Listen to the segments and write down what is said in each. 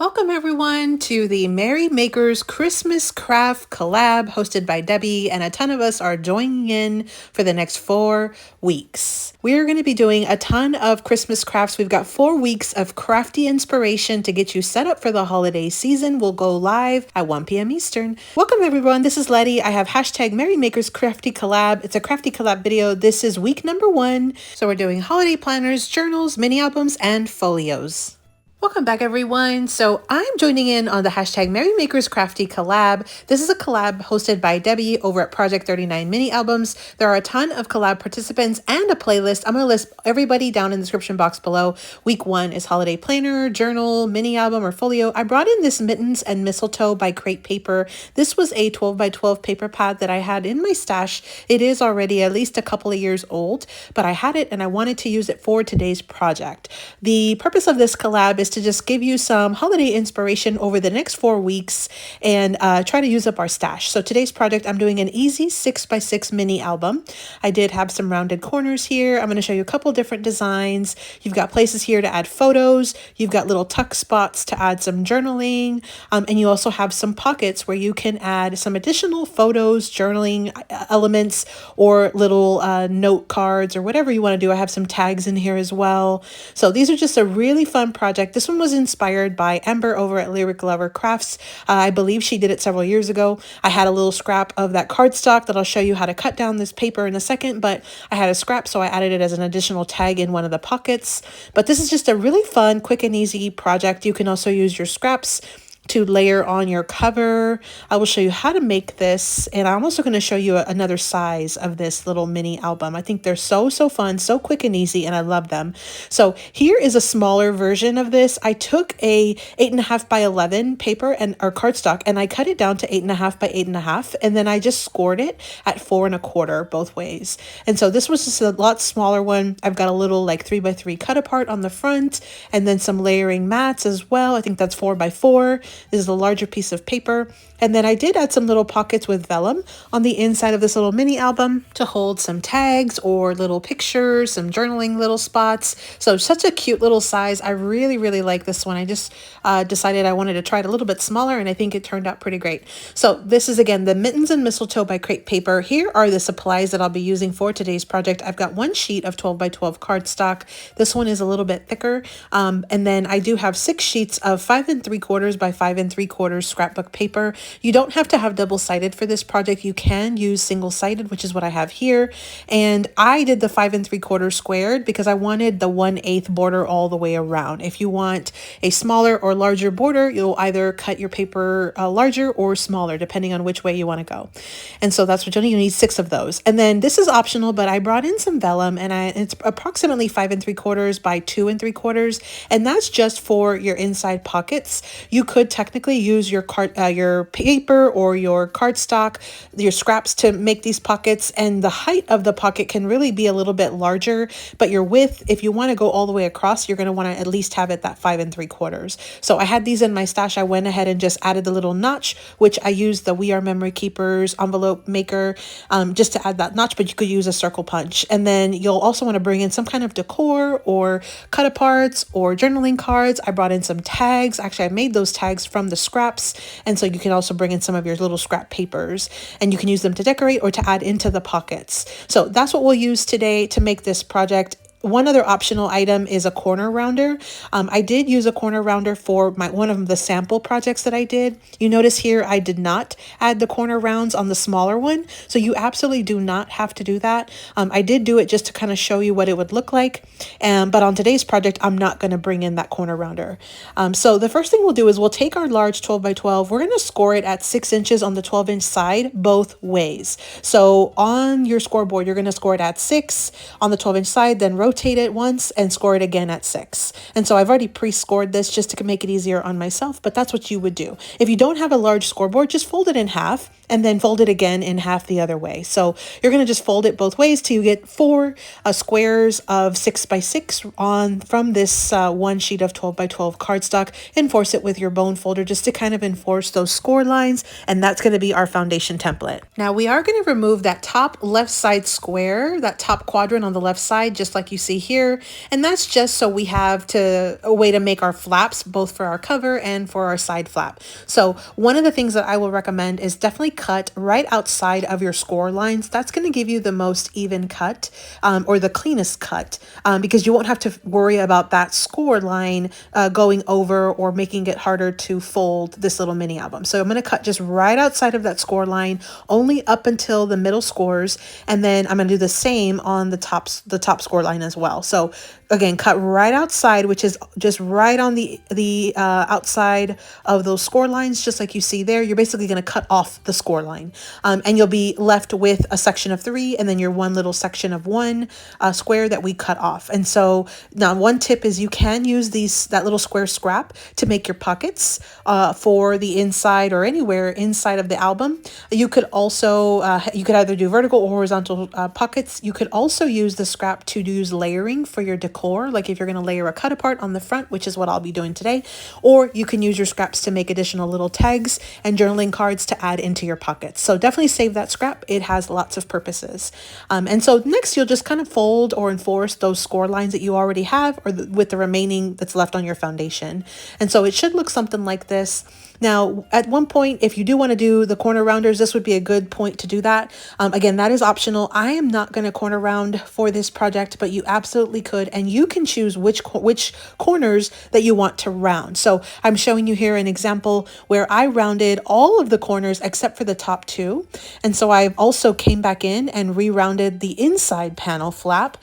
Welcome everyone to the Merry Makers Christmas Craft Collab hosted by Debbie, and a ton of us are joining in for the next 4 weeks. We're going to be doing a ton of Christmas crafts. We've got 4 weeks of crafty inspiration to get you set up for the holiday season. We'll go live at 1 p.m. Eastern. Welcome everyone, this is Letty. I have hashtag Merry Makers Crafty Collab. It's a crafty collab video. This is week number 1. So we're doing holiday planners, journals, mini albums, and folios. Welcome back everyone. So I'm joining in on the hashtag Merry Makers Crafty collab. This is a collab hosted by Debbie over at Project 39 Mini Albums. There are a ton of collab participants and a playlist. I'm going to list everybody down in the description box below. Week 1 is holiday planner, journal, mini album, or folio. I brought in this Mittens and Mistletoe by Crate Paper. This was a 12 by 12 paper pad that I had in my stash. It is already at least a couple of years old, but I had it and I wanted to use it for today's project. The purpose of this collab is to just give you some holiday inspiration over the next 4 weeks and try to use up our stash. So today's project, I'm doing an easy 6x6 mini album. I did have some rounded corners here. I'm going to show you a couple different designs. You've got places here to add photos. You've got little tuck spots to add some journaling. And you also have some pockets where you can add some additional photos, journaling elements, or little note cards or whatever you want to do. I have some tags in here as well. So these are just a really fun project. This one was inspired by Ember over at Lyric Lover Crafts. I believe she did it several years ago. I had a little scrap of that cardstock that I'll show you how to cut down this paper in a second, but I had a scrap, so I added it as an additional tag in one of the pockets. But this is just a really fun, quick and easy project. You can also use your scraps to layer on your cover. I will show you how to make this, and I'm also going to show you another size of this little mini album. I think they're so fun, so quick and easy, and I love them. So here is a smaller version of this. I took a 8.5 by 11 paper or cardstock, and I cut it down to 8.5 by 8.5, and then I just scored it at 4.25 both ways. And so this was just a lot smaller one. I've got a little like 3x3 cut apart on the front, and then some layering mats as well. I think that's 4x4. This is a larger piece of paper. And then I did add some little pockets with vellum on the inside of this little mini album to hold some tags or little pictures, some journaling little spots. So such a cute little size. I really like this one. I just decided I wanted to try it a little bit smaller, and I think it turned out pretty great. So this is again the Mittens and Mistletoe by Crate Paper. Here are the supplies that I'll be using for today's project. I've got 1 sheet of 12 by 12 cardstock. This one is a little bit thicker. And then I do have 6 sheets of 5 3/4 by 5 3/4 scrapbook paper. You don't have to have double-sided for this project. You can use single-sided, which is what I have here. And I did the 5 3/4 squared because I wanted the 1/8 border all the way around. If you want a smaller or larger border, you'll either cut your paper larger or smaller, depending on which way you want to go. And so that's what you need 6 of those. And then this is optional, but I brought in some vellum, and it's approximately 5 3/4 by 2 3/4, and that's just for your inside pockets. You could technically use your paper or your cardstock, your scraps to make these pockets, and the height of the pocket can really be a little bit larger, but your width, if you want to go all the way across, you're going to want to at least have it that 5 3/4. So I had these in my stash. I went ahead and just added the little notch, which I used the We Are Memory Keepers envelope maker just to add that notch, but you could use a circle punch. And then you'll also want to bring in some kind of decor or cut aparts or journaling cards. I brought in some tags. Actually, I made those tags from the scraps, and so you can also bring in some of your little scrap papers, and you can use them to decorate or to add into the pockets. So that's what we'll use today to make this project. One other optional item is a corner rounder. I did use a corner rounder for one of the sample projects that I did. You notice here I did not add the corner rounds on the smaller one, so you absolutely do not have to do that. I did do it just to kind of show you what it would look like, but on today's project I'm not going to bring in that corner rounder. So the first thing we'll do is we'll take our large 12 by 12. We're going to score it at 6 inches on the 12-inch side both ways. So on your scoreboard you're going to score it at 6 on the 12-inch side, then rotate it once and score it again at 6. And so I've already pre-scored this just to make it easier on myself, but that's what you would do. If you don't have a large scoreboard, just fold it in half and then fold it again in half the other way. So you're going to just fold it both ways till you get 4 squares of 6 by 6 from this 1 sheet of 12 by 12 cardstock. Enforce it with your bone folder just to kind of enforce those score lines, and that's going to be our foundation template. Now we are going to remove that top left side square, that top quadrant on the left side, just like you see here. And that's just so we have a way to make our flaps, both for our cover and for our side flap. So one of the things that I will recommend is definitely cut right outside of your score lines. That's going to give you the most even cut, or the cleanest cut, because you won't have to worry about that score line going over or making it harder to fold this little mini album. So I'm going to cut just right outside of that score line, only up until the middle scores, and then I'm going to do the same on the top score line as well. So again, cut right outside, which is just right on the outside of those score lines, just like you see there. You're basically going to cut off the score line, and you'll be left with a section of 3 and then your one little section of 1 square that we cut off. And so now one tip is you can use that little square scrap to make your pockets for the inside or anywhere inside of the album. You could also you could either do vertical or horizontal pockets. You could also use the scrap to use layering for your decor, like if you're going to layer a cut apart on the front, which is what I'll be doing today, or you can use your scraps to make additional little tags and journaling cards to add into your pockets. So definitely save that scrap. It has lots of purposes. And so next you'll just kind of fold or enforce those score lines that you already have, or with the remaining that's left on your foundation. And so it should look something like this. Now, at one point, if you do want to do the corner rounders, this would be a good point to do that. Again, that is optional. I am not going to corner round for this project, but you absolutely could. And you can choose which corners that you want to round. So I'm showing you here an example where I rounded all of the corners except for the top 2. And so I also came back in and re-rounded the inside panel flap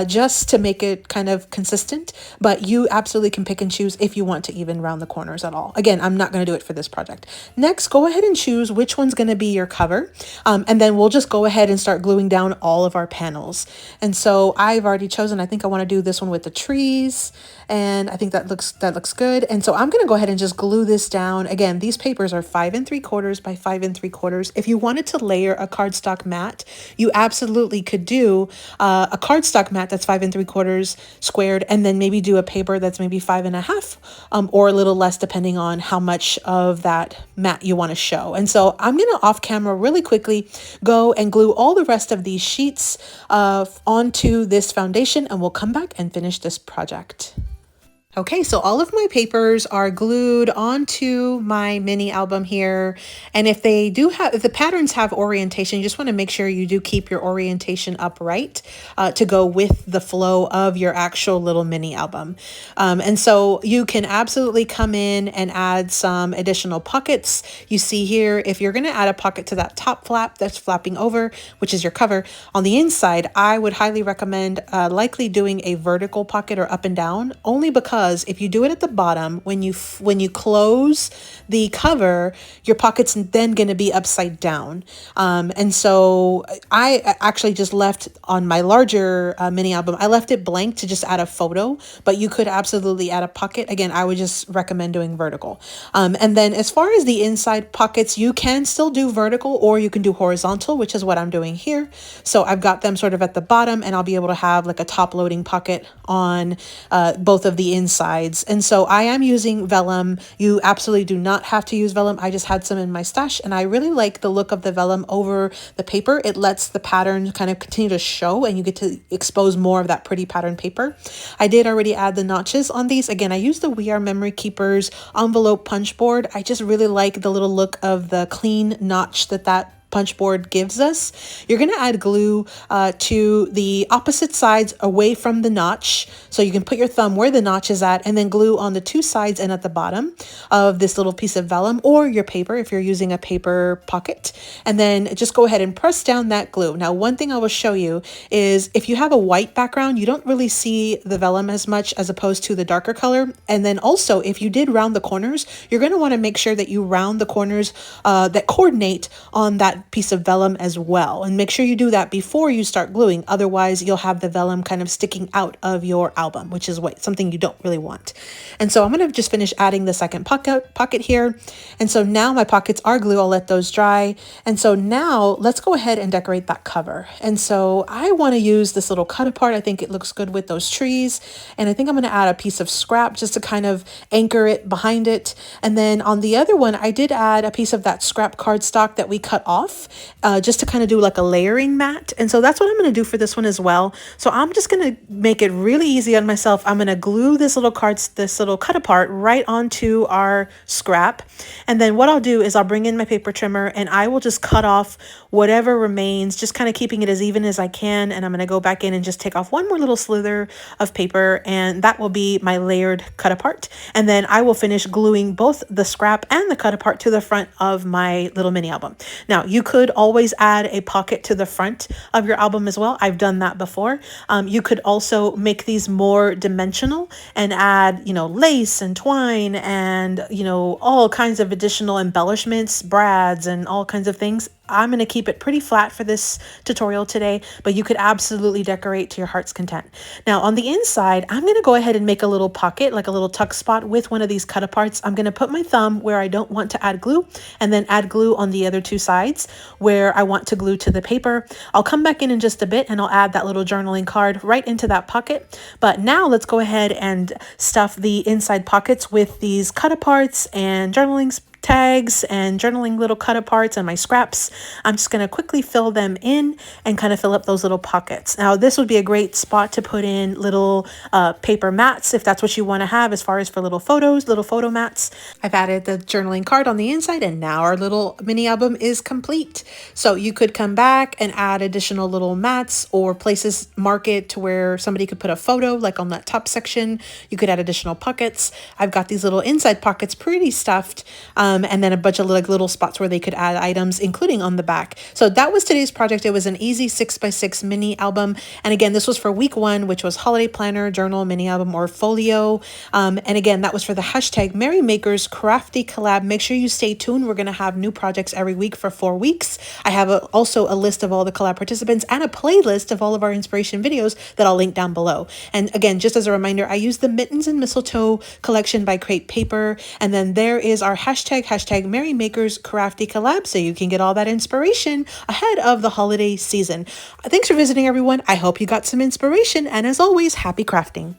just to make it kind of consistent. But you absolutely can pick and choose if you want to even round the corners at all. Again, I'm not going to do it for this project. Next, go ahead and choose which one's going to be your cover. And then we'll just go ahead and start gluing down all of our panels. And so I've already chosen, I think I want to do this one with the trees. And I think that looks good. And so I'm going to go ahead and just glue this down. Again, these papers are 5 3/4 by 5 3/4. If you wanted to layer a cardstock mat, you absolutely could do a cardstock mat that's 5 3/4 squared, and then maybe do a paper that's maybe 5 1/2, or a little less depending on how much of that mat you want to show. And so I'm going to off camera really quickly go and glue all the rest of these sheets onto this foundation, and we'll come back and finish this project. Okay, so all of my papers are glued onto my mini album here. And if the patterns have orientation, you just want to make sure you do keep your orientation upright to go with the flow of your actual little mini album. And so you can absolutely come in and add some additional pockets. You see here, if you're going to add a pocket to that top flap that's flapping over, which is your cover, on the inside, I would highly recommend likely doing a vertical pocket or up and down, only because if you do it at the bottom, when you close the cover, your pocket's then going to be upside down. And so I actually just left on my larger mini album, I left it blank to just add a photo, but you could absolutely add a pocket. Again, I would just recommend doing vertical. And then as far as the inside pockets, you can still do vertical or you can do horizontal, which is what I'm doing here. So I've got them sort of at the bottom, and I'll be able to have like a top loading pocket on both of the insides. And so I am using vellum. You absolutely do not have to use vellum. I just had some in my stash, and I really like the look of the vellum over the paper. It lets the pattern kind of continue to show, and you get to expose more of that pretty pattern paper. I did already add the notches on these. Again, I used the We Are Memory Keepers envelope punch board. I just really like the little look of the clean notch that punch board gives us. You're going to add glue to the opposite sides away from the notch. So you can put your thumb where the notch is at, and then glue on the 2 sides and at the bottom of this little piece of vellum or your paper if you're using a paper pocket. And then just go ahead and press down that glue. Now, one thing I will show you is if you have a white background, you don't really see the vellum as much as opposed to the darker color. And then also, if you did round the corners, you're going to want to make sure that you round the corners that coordinate on that piece of vellum as well, and make sure you do that before you start gluing. Otherwise, you'll have the vellum kind of sticking out of your album, which is something you don't really want. And so I'm going to just finish adding the second pocket here. And so now my pockets are glue. I'll let those dry. And so now let's go ahead and decorate that cover. And so I want to use this little cut apart. I think it looks good with those trees. And I think I'm going to add a piece of scrap just to kind of anchor it behind it. And then on the other one, I did add a piece of that scrap cardstock that we cut off. off just to kind of do like a layering mat. And so that's what I'm going to do for this one as well. So I'm just going to make it really easy on myself. I'm going to glue this little cut apart right onto our scrap. And then what I'll do is I'll bring in my paper trimmer and I will just cut off whatever remains, just kind of keeping it as even as I can. And I'm going to go back in and just take off one more little slither of paper, and that will be my layered cut apart. And then I will finish gluing both the scrap and the cut apart to the front of my little mini album. Now, you could always add a pocket to the front of your album as well. I've done that before. You could also make these more dimensional and add, lace and twine and, all kinds of additional embellishments, brads, and all kinds of things. I'm going to keep it pretty flat for this tutorial today, but you could absolutely decorate to your heart's content. Now on the inside, I'm going to go ahead and make a little pocket, like a little tuck spot with one of these cut aparts. I'm going to put my thumb where I don't want to add glue, and then add glue on the other two sides where I want to glue to the paper. I'll come back in just a bit and I'll add that little journaling card right into that pocket. But now let's go ahead and stuff the inside pockets with these cut aparts and journaling tags and journaling little cut aparts and my scraps. I'm just going to quickly fill them in and kind of fill up those little pockets. Now this would be a great spot to put in little paper mats if that's what you want to have as far as for little photos, little photo mats. I've added the journaling card on the inside, and now our little mini album is complete. So you could come back and add additional little mats or places, mark it to where somebody could put a photo like on that top section. You could add additional pockets. I've got these little inside pockets pretty stuffed. And then a bunch of little spots where they could add items, including on the back. So that was today's project. It was an easy 6x6 mini album. And again, this was for week 1, which was holiday planner, journal, mini album, or folio. And again, that was for the hashtag Merry Makers Crafty Collab. Make sure you stay tuned. We're going to have new projects every week for 4 weeks. I have also a list of all the collab participants and a playlist of all of our inspiration videos that I'll link down below. And again, just as a reminder, I use the Mittens and Mistletoe collection by Create Paper. And then there is our hashtag Merry Makers Crafty Collab, so you can get all that inspiration ahead of the holiday season. Thanks for visiting, everyone. I hope you got some inspiration, and as always, happy crafting.